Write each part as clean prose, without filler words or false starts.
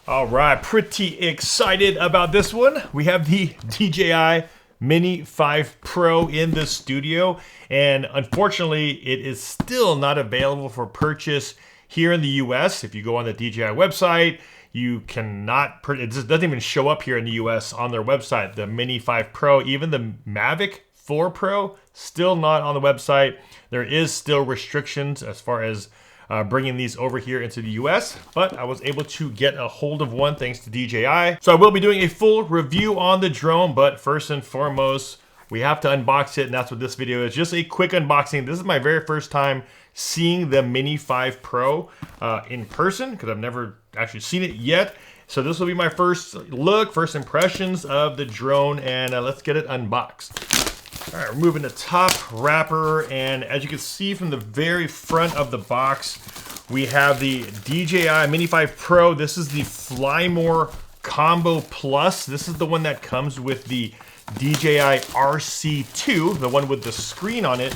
All right, pretty excited about this one. We have the DJI Mini 5 Pro in the studio, and unfortunately, it is still not available for purchase here in the US. If you go on the DJI website, you cannot, it just doesn't even show up here in the US on their website. The Mini 5 Pro, even the Mavic 4 Pro, still not on the website. There is still restrictions as far as bringing these over here into the US, but I was able to get a hold of one thanks to DJI. So I will be doing a full review on the drone, but first and foremost, we have to unbox it, and that's what this video is. Just a quick unboxing. This is my very first time seeing the Mini 5 Pro in person, because I've never actually seen it yet. So this will be my first look, first impressions of the drone, and let's get it unboxed. All right, removing the top wrapper, and as you can see from the very front of the box, we have the DJI Mini 5 Pro. This is the Fly More Combo Plus. This is the one that comes with the DJI RC2, the one with the screen on it.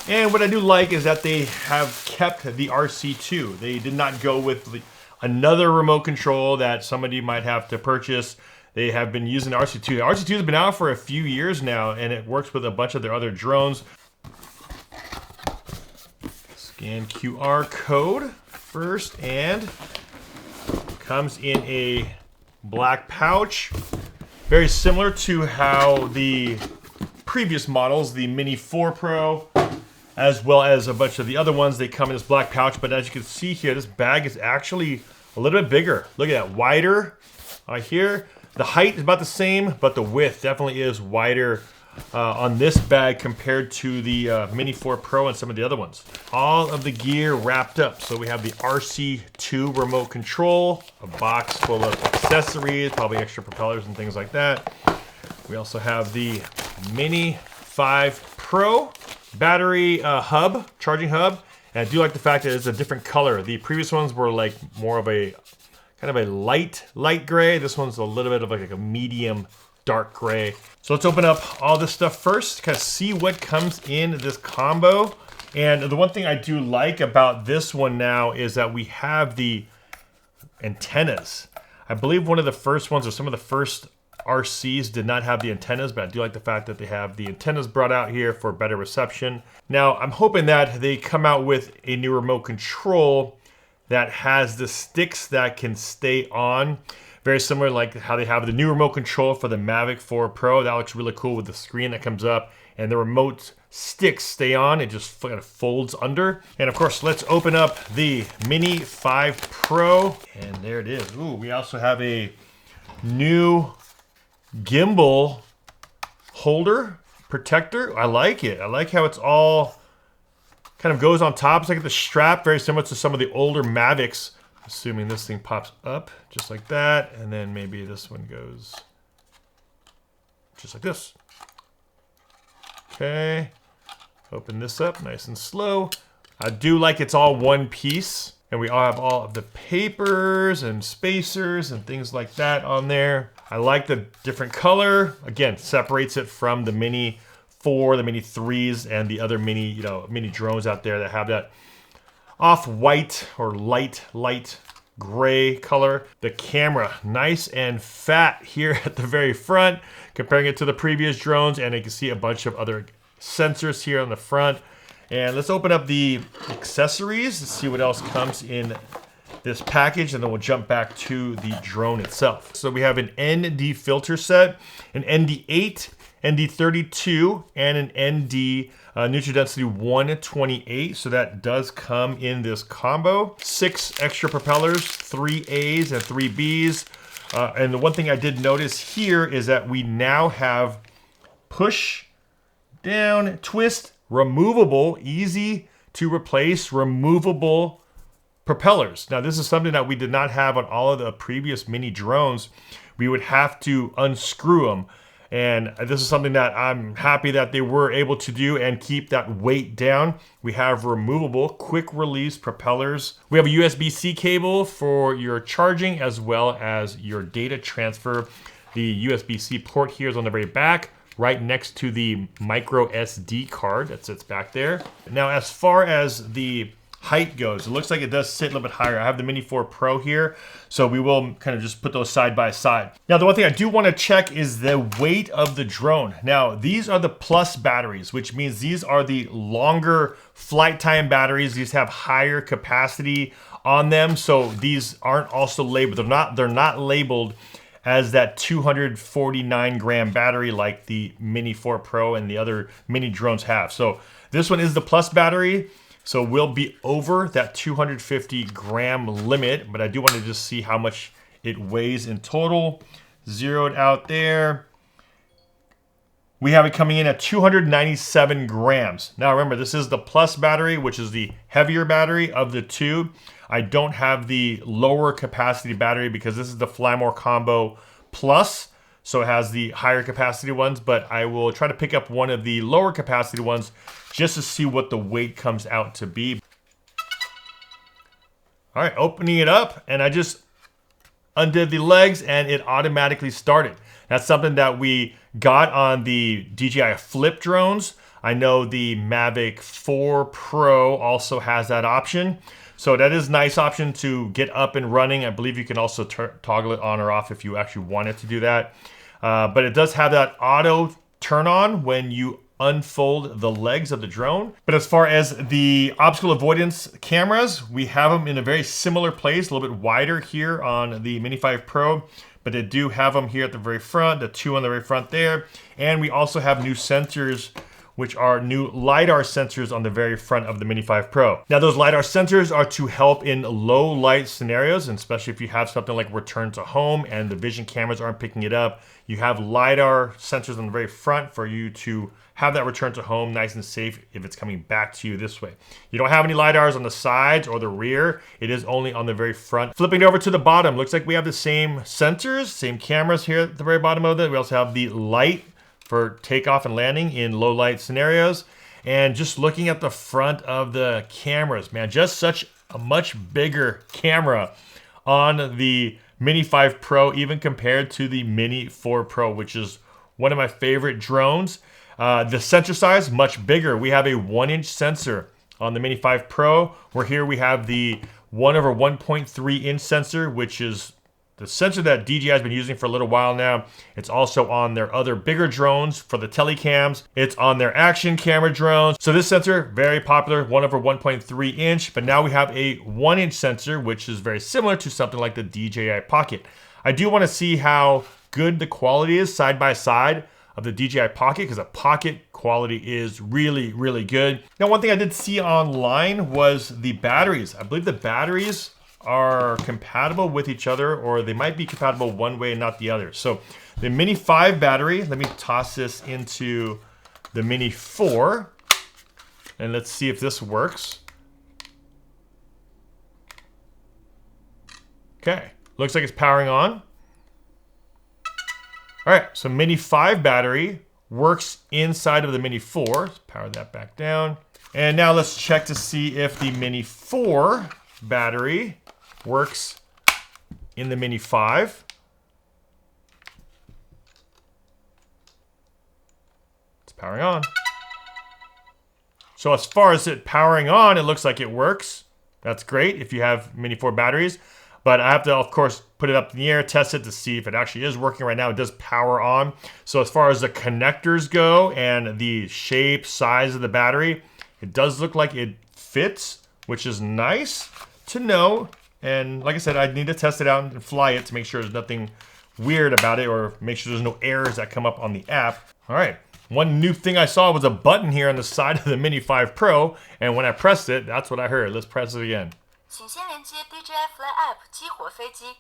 And what I do like is that they have kept the RC2. They did not go with another remote control that somebody might have to purchase. They have been using the RC2. The RC2 has been out for a few years now, and it works with a bunch of their other drones. Scan QR code first, and comes in a black pouch. Very similar to how the previous models, the Mini 4 Pro, as well as a bunch of the other ones, they come in this black pouch. But as you can see here, this bag is actually a little bit bigger. Look at that, wider here. The height is about the same, but the width definitely is wider on this bag compared to the Mini 4 Pro and some of the other ones. All of the gear wrapped up. So we have the RC2 remote control, a box full of accessories, probably extra propellers and things like that. We also have the Mini 5 Pro battery hub, charging hub. And I do like the fact that it's a different color. The previous ones were like more of a kind of a light gray. This one's a little bit of like a medium dark gray. So let's open up all this stuff first, kind of see what comes in this combo. And the one thing I do like about this one now is that we have the antennas. I believe one of the first ones, or some of the first RCs, did not have the antennas, but I do like the fact that they have the antennas brought out here for better reception. Now, I'm hoping that they come out with a new remote control that has the sticks that can stay on. Very similar like how they have the new remote control for the Mavic 4 Pro. That looks really cool with the screen that comes up, and the remote sticks stay on. It just kind of folds under. And of course, let's open up the Mini 5 Pro. And there it is. Ooh, we also have a new gimbal holder protector. I like it. I like how it's all kind of goes on top. It's like the strap, very similar to some of the older Mavics. Assuming this thing pops up just like that, and then maybe this one goes just like this. Okay, open this up nice and slow. I do like it's all one piece, and we all have all of the papers and spacers and things like that on there. I like the different color. Again, separates it from the Mini 4, the Mini 3s, and the other mini, mini drones out there that have that off-white or light gray color. The camera, nice and fat here at the very front, comparing it to the previous drones, and you can see a bunch of other sensors here on the front. And let's open up the accessories to see what else comes in this package, and then we'll jump back to the drone itself. So we have an ND filter set, an ND8, ND32, and an ND neutral density 128. So that does come in this combo. 6 extra propellers, 3 A's and 3 B's. And the one thing I did notice here is that we now have push, down, twist, removable, easy to replace, removable propellers. Now this is something that we did not have on all of the previous mini drones. We would have to unscrew them. And this is something that I'm happy that they were able to do and keep that weight down. We have removable, quick release propellers. We have a USB-C cable for your charging as well as your data transfer. The USB-C port here is on the very back, right next to the micro SD card that sits back there. Now, as far as the height goes. It looks like it does sit a little bit higher. I have the Mini 4 Pro here, so we will kind of just put those side by side. Now, the one thing I do want to check is the weight of the drone. Now, these are the plus batteries, which means these are the longer flight time batteries. These have higher capacity on them, so these aren't also labeled. They're not labeled as that 249 gram battery like the Mini 4 Pro and the other mini drones have. So this one is the plus battery, so we'll be over that 250 gram limit, but I do want to just see how much it weighs in total. Zeroed out there. We have it coming in at 297 grams. Now remember, this is the plus battery, which is the heavier battery of the two. I don't have the lower capacity battery because this is the Fly More Combo Plus, so it has the higher capacity ones, but I will try to pick up one of the lower capacity ones just to see what the weight comes out to be. All right, opening it up, and I just undid the legs and it automatically started. That's something that we got on the DJI Flip drones. I know the Mavic 4 Pro also has that option. So that is a nice option to get up and running. I believe you can also toggle it on or off if you actually wanted to do that. But it does have that auto turn on when you unfold the legs of the drone. But as far as the obstacle avoidance cameras, we have them in a very similar place, a little bit wider here on the Mini 5 Pro. But they do have them here at the very front, the two on the very front there. And we also have new sensors, which are new lidar sensors on the very front of the Mini 5 Pro. Now, those lidar sensors are to help in low light scenarios, and especially if you have something like return to home and the vision cameras aren't picking it up. You have lidar sensors on the very front for you to have that return to home nice and safe if it's coming back to you this way. You don't have any lidars on the sides or the rear. It is only on the very front. Flipping over to the bottom, looks like we have the same sensors, same cameras here at the very bottom of it. We also have the light for takeoff and landing in low light scenarios. And just looking at the front of the cameras, man, just such a much bigger camera on the Mini 5 Pro, even compared to the Mini 4 Pro, which is one of my favorite drones. The sensor size, much bigger. We have a 1-inch sensor on the Mini 5 Pro, where here we have the 1/1.3-inch sensor, which is the sensor that DJI has been using for a little while now. It's also on their other bigger drones for the telecams. It's on their action camera drones. So this sensor, very popular, 1/1.3-inch, but now we have a 1-inch sensor, which is very similar to something like the DJI Pocket. I do want to see how good the quality is side by side of the DJI Pocket, because the Pocket quality is really, really good. Now, one thing I did see online was the batteries. I believe the batteries are compatible with each other, or they might be compatible one way and not the other. So the Mini 5 battery, let me toss this into the Mini 4, and let's see if this works. Okay, looks like it's powering on. All right, so Mini 5 battery works inside of the Mini 4. Let's power that back down. And now let's check to see if the Mini 4 battery works in the Mini 5. It's powering on. So as far as it powering on, it looks like it works. That's great if you have Mini 4 batteries. But I have to, of course, put it up in the air, test it to see if it actually is working right now. It does power on. So as far as the connectors go and the shape, size of the battery, it does look like it fits, which is nice to know. And like I said, I need to test it out and fly it to make sure there's nothing weird about it, or make sure there's no errors that come up on the app. All right. One new thing I saw was a button here on the side of the Mini 5 Pro. And when I pressed it, that's what I heard. Let's press it again. 请先连接 DJI Fly app 激活飞机.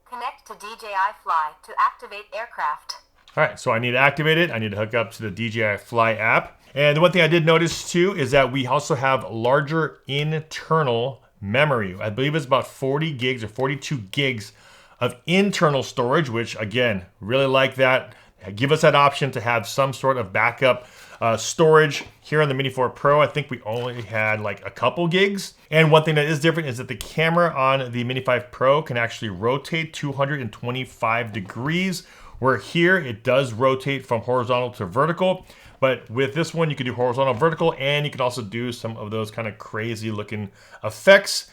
Connect to DJI Fly to activate aircraft. All right, so I need to activate it. I need to hook up to the DJI Fly app. And the one thing I did notice too is that we also have larger internal memory. I believe it's about 40 gigs or 42 gigs of internal storage, which again, really like that. Give us that option to have some sort of backup storage. Here on the Mini 4 Pro, I think we only had like a couple gigs. And one thing that is different is that the camera on the Mini 5 Pro can actually rotate 225 degrees, where here it does rotate from horizontal to vertical. But with this one, you can do horizontal, vertical, and you can also do some of those kind of crazy looking effects.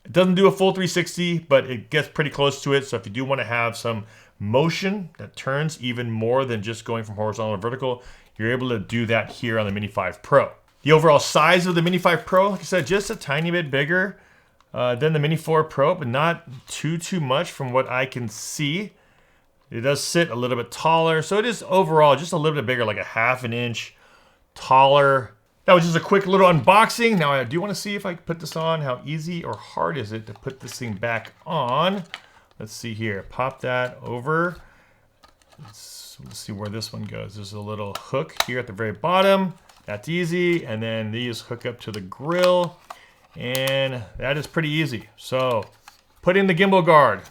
It doesn't do a full 360, but it gets pretty close to it. So if you do want to have some motion that turns even more than just going from horizontal to vertical, you're able to do that here on the Mini 5 Pro. The overall size of the Mini 5 Pro, like I said, just a tiny bit bigger than the Mini 4 Pro, but not too much from what I can see. It does sit a little bit taller, so it is overall just a little bit bigger, like a ½ an inch taller. That was just a quick little unboxing. Now I do want to see if I can put this on. How easy or hard is it to put this thing back on? Let's see here. Pop that over. Let's see where this one goes. There's a little hook here at the very bottom. That's easy. And then these hook up to the grill. And that is pretty easy. So putting the gimbal guard.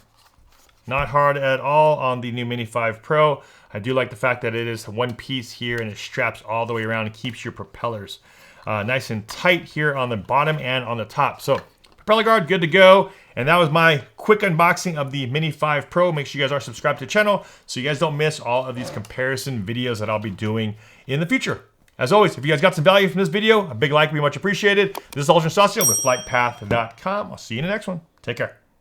Not hard at all on the new Mini 5 Pro. I do like the fact that it is one piece here and it straps all the way around and keeps your propellers nice and tight here on the bottom and on the top. So propeller guard, good to go. And that was my quick unboxing of the Mini 5 Pro. Make sure you guys are subscribed to the channel so you guys don't miss all of these comparison videos that I'll be doing in the future. As always, if you guys got some value from this video, a big like would be much appreciated. This is Aldrin Saucio with FlytPath.com. I'll see you in the next one. Take care.